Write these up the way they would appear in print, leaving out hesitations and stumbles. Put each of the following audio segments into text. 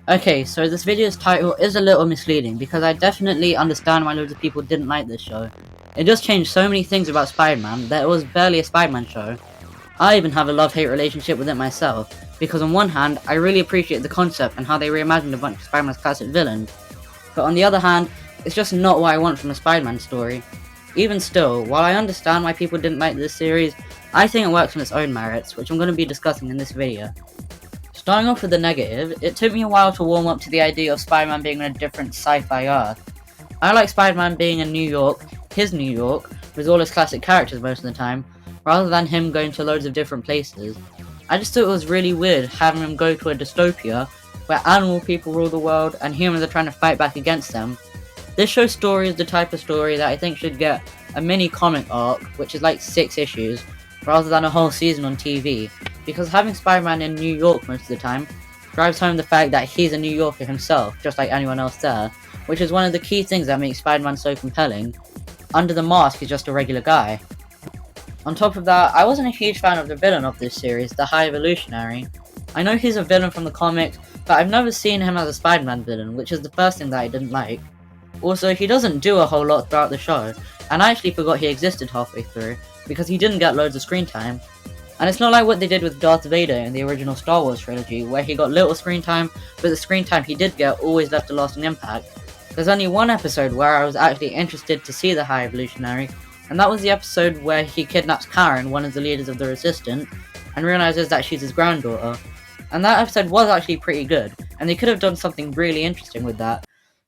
Okay, so this video's title is a little misleading because I definitely understand why loads of people didn't like this show. It just changed so many things about Spider-Man that it was barely a Spider-Man show. I even have a love-hate relationship with it myself, because on one hand, I really appreciate the concept and how they reimagined a bunch of Spider-Man's classic villains, but on the other hand, it's just not what I want from a Spider-Man story. Even still, while I understand why people didn't like this series, I think it works on its own merits, which I'm going to be discussing in this video. Starting off with the negative, it took me a while to warm up to the idea of Spider-Man being in a different sci-fi Earth. I like Spider-Man being in New York, his New York, with all his classic characters most of the time, rather than him going to loads of different places. I just thought it was really weird having him go to a dystopia where animal people rule the world and humans are trying to fight back against them. This show's story is the type of story that I think should get a mini comic arc, which is like 6 issues, rather than a whole season on TV, because having Spider-Man in New York most of the time drives home the fact that he's a New Yorker himself, just like anyone else there, which is one of the key things that makes Spider-Man so compelling. Under the mask, he's just a regular guy. On top of that, I wasn't a huge fan of the villain of this series, the High Evolutionary. I know he's a villain from the comics, but I've never seen him as a Spider-Man villain, which is the first thing that I didn't like. Also, he doesn't do a whole lot throughout the show, and I actually forgot he existed halfway through, because he didn't get loads of screen time. And it's not like what they did with Darth Vader in the original Star Wars trilogy, where he got little screen time, but the screen time he did get always left a lasting impact. There's only one episode where I was actually interested to see the High Evolutionary, and that was the episode where he kidnaps Karen, one of the leaders of the Resistance, and realizes that she's his granddaughter. And that episode was actually pretty good, and they could have done something really interesting with that.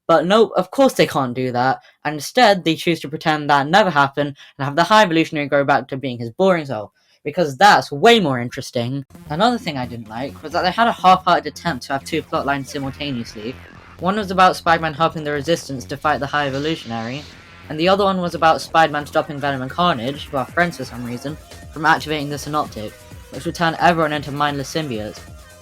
But nope, of course they can't do that, and instead they choose to pretend that never happened and have the High Evolutionary go back to being his boring self, because that's way more interesting. Another thing I didn't like was that they had a half-hearted attempt to have 2 plotlines simultaneously. One was about Spider-Man helping the Resistance to fight the High Evolutionary, and the other one was about Spider-Man stopping Venom and Carnage, who are friends for some reason, from activating the Synoptic, which would turn everyone into mindless symbiotes.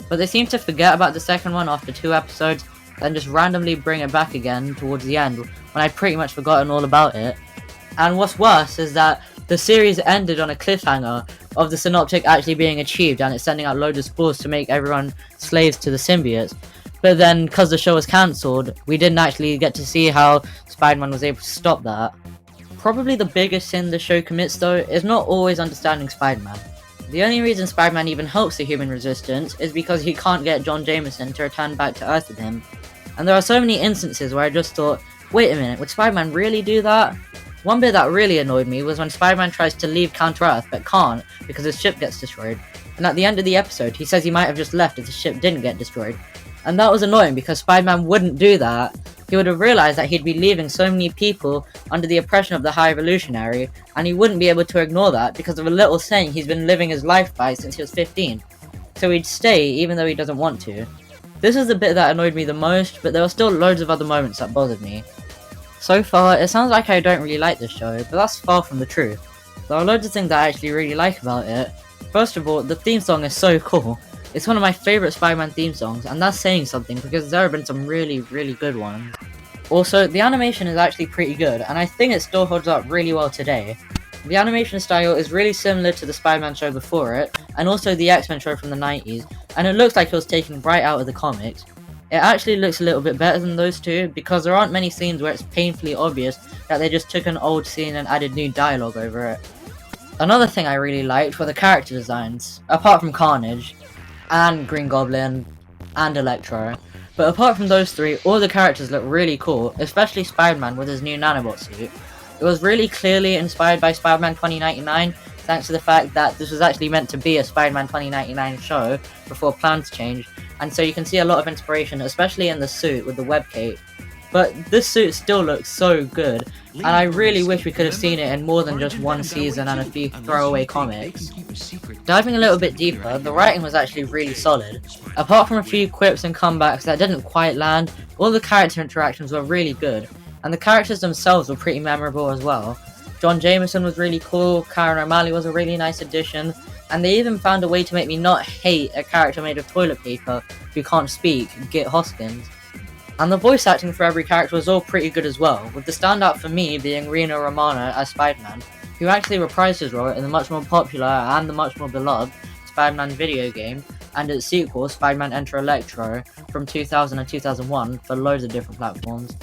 But they seem to forget about the second one after 2 episodes, then just randomly bring it back again towards the end, when I'd pretty much forgotten all about it. And what's worse is that the series ended on a cliffhanger of the Synoptic actually being achieved, and it's sending out loads of spores to make everyone slaves to the symbiotes. But then, because the show was cancelled, we didn't actually get to see how Spider-Man was able to stop that. Probably the biggest sin the show commits though is not always understanding Spider-Man. The only reason Spider-Man even helps the human resistance is because he can't get John Jameson to return back to Earth with him. And there are so many instances where I just thought, wait a minute, would Spider-Man really do that? One bit that really annoyed me was when Spider-Man tries to leave Counter-Earth but can't because his ship gets destroyed. And at the end of the episode, he says he might have just left if the ship didn't get destroyed. And that was annoying because Spider-Man wouldn't do that. He would have realized that he'd be leaving so many people under the oppression of the High Evolutionary, and he wouldn't be able to ignore that because of a little saying he's been living his life by since he was 15. So he'd stay even though he doesn't want to. This is the bit that annoyed me the most, but there were still loads of other moments that bothered me. So far, it sounds like I don't really like this show, but that's far from the truth. There are loads of things that I actually really like about it. First of all, the theme song is so cool. It's one of my favourite Spider-Man theme songs, and that's saying something because there have been some really good ones. Also, the animation is actually pretty good, and I think it still holds up really well today. The animation style is really similar to the Spider-Man show before it, and also the X-Men show from the 90s, and it looks like it was taken right out of the comics. It actually looks a little bit better than those two, because there aren't many scenes where it's painfully obvious that they just took an old scene and added new dialogue over it. Another thing I really liked were the character designs, apart from Carnage, and Green Goblin, and Electro. But apart from those 3, all the characters look really cool, especially Spider-Man with his new nanobot suit. It was really clearly inspired by Spider-Man 2099, thanks to the fact that this was actually meant to be a Spider-Man 2099 show before plans changed, and so you can see a lot of inspiration, especially in the suit with the web cape. But this suit still looks so good, and I really wish we could have seen it in more than just one season and a few throwaway comics. Diving a little bit deeper, the writing was actually really solid. Apart from a few quips and comebacks that didn't quite land, all the character interactions were really good, and the characters themselves were pretty memorable as well. John Jameson was really cool, Karen O'Malley was a really nice addition, and they even found a way to make me not hate a character made of toilet paper who can't speak, Git Hoskins. And the voice acting for every character was all pretty good as well, with the standout for me being Rino Romano as Spider-Man, who actually reprised his role in the much more popular and the much more beloved Spider-Man video game, and its sequel, Spider-Man Enter Electro, from 2000 and 2001 for loads of different platforms.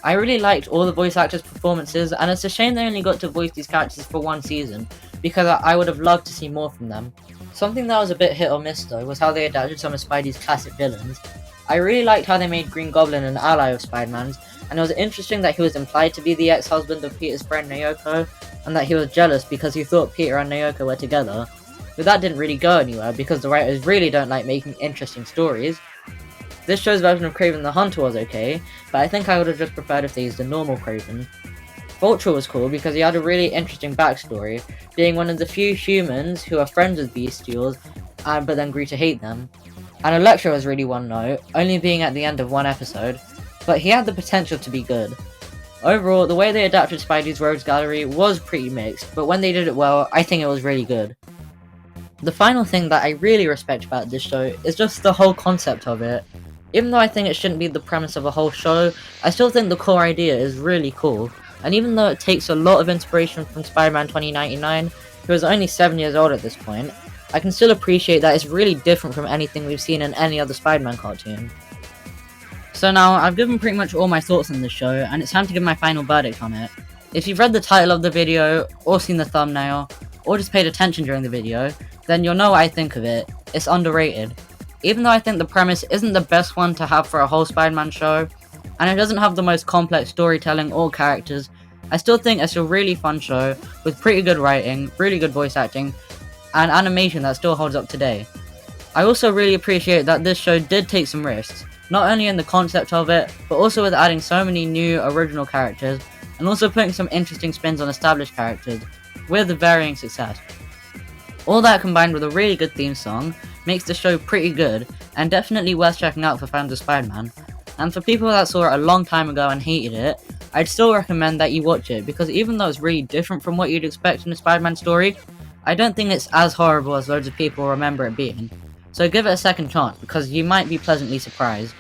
I really liked all the voice actors' performances, and it's a shame they only got to voice these characters for one season, because I would have loved to see more from them. Something that was a bit hit or miss though was how they adapted some of Spidey's classic villains. I really liked how they made Green Goblin an ally of Spider-Man's, and it was interesting that he was implied to be the ex-husband of Peter's friend Naoko, and that he was jealous because he thought Peter and Naoko were together. But that didn't really go anywhere because the writers really don't like making interesting stories. This show's version of Kraven the Hunter was okay, but I think I would have just preferred if they used a normal Kraven. Vulture was cool because he had a really interesting backstory, being one of the few humans who are friends with Bestials, but then grew to hate them. And Electro was really one note, only being at the end of one episode, but he had the potential to be good. Overall, the way they adapted Spidey's Rogues Gallery was pretty mixed, but when they did it well, I think it was really good. The final thing that I really respect about this show is just the whole concept of it. Even though I think it shouldn't be the premise of a whole show, I still think the core idea is really cool. And even though it takes a lot of inspiration from Spider-Man 2099, who is only 7 years old at this point, I can still appreciate that it's really different from anything we've seen in any other Spider-Man cartoon. So now, I've given pretty much all my thoughts on this show, and it's time to give my final verdict on it. If you've read the title of the video, or seen the thumbnail, or just paid attention during the video, then you'll know what I think of it. It's underrated. Even though I think the premise isn't the best one to have for a whole Spider-Man show, and it doesn't have the most complex storytelling or characters, I still think it's a really fun show, with pretty good writing, really good voice acting, and animation that still holds up today. I also really appreciate that this show did take some risks, not only in the concept of it, but also with adding so many new original characters, and also putting some interesting spins on established characters, with varying success. All that combined with a really good theme song makes the show pretty good, and definitely worth checking out for fans of Spider-Man. And for people that saw it a long time ago and hated it, I'd still recommend that you watch it, because even though it's really different from what you'd expect in a Spider-Man story, I don't think it's as horrible as loads of people remember it being. So give it a second chance, because you might be pleasantly surprised.